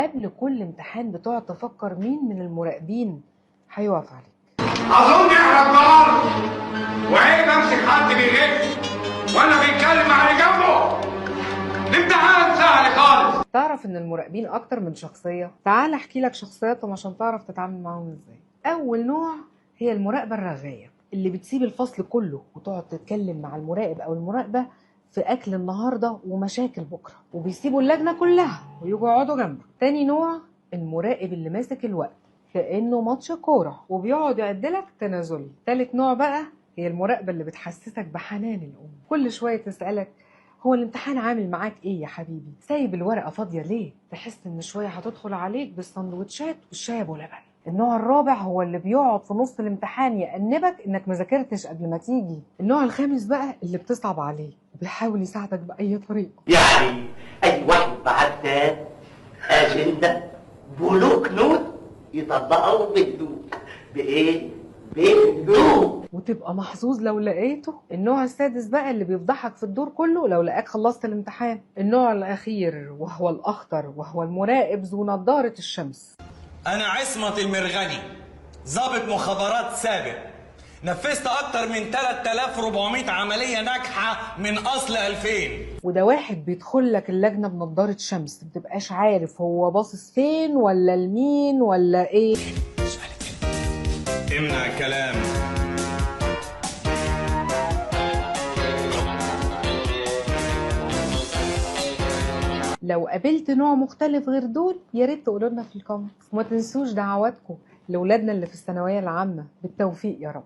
قبل كل امتحان بتقعد تفكر مين من المراقبين هيقف عليك. اظن احنا النهار وعيب امسك حد بيغش ولا بيتكلم مع اللي جنبه. الامتحان سهل خالص. تعرف ان المراقبين اكتر من شخصيه؟ تعال احكي لك شخصياتهم عشان تعرف تتعامل معاهم ازاي. اول نوع هي المراقبه الرغايه اللي بتسيب الفصل كله وتقعد تتكلم مع المراقب او المراقبه في اكل النهارده ومشاكل بكره، وبيسيبوا اللجنه كلها ويجوا يقعدوا جنبك. تاني نوع المراقب اللي ماسك الوقت كانه ماتش كوره وبيقعد يعدلك تنازلي. تالت نوع بقى هي المراقبه اللي بتحسسك بحنان الام، كل شويه تسالك هو الامتحان عامل معاك ايه يا حبيبي؟ سايب الورقه فاضيه ليه؟ تحس ان شويه هتدخل عليك بالسندوتشات والشاي ابو لبن. النوع الرابع هو اللي بيقعد في نص الامتحان يأنبك انك ما ذاكرتش قبل ما تيجي. النوع الخامس بقى اللي بتصعب عليه وبيحاول يساعدك باي طريقه. يعني اي واحد بعت اجنده بلوك نوت يطبقه بهدوء. بايه؟ بهدوء. وتبقى محظوظ لو لقيته. النوع السادس بقى اللي بيفضحك في الدور كله لو لقاك خلصت الامتحان. النوع الاخير وهو الاخطر وهو المراقب ذو نضاره الشمس. أنا عصمت المرغني، ضابط مخابرات سابق، نفذت أكتر من 3400 عملية ناجحة من أصل 2000. وده واحد بيدخل لك اللجنة بنضارة شمس، متبقاش عارف هو باصص فين ولا لمين ولا ايه. امنع كلام. لو قابلت نوع مختلف غير دول يا ريت تقولوا لنا في الكومنتس. وما تنسوش دعواتكم لاولادنا اللي في الثانويه العامه بالتوفيق يا رب.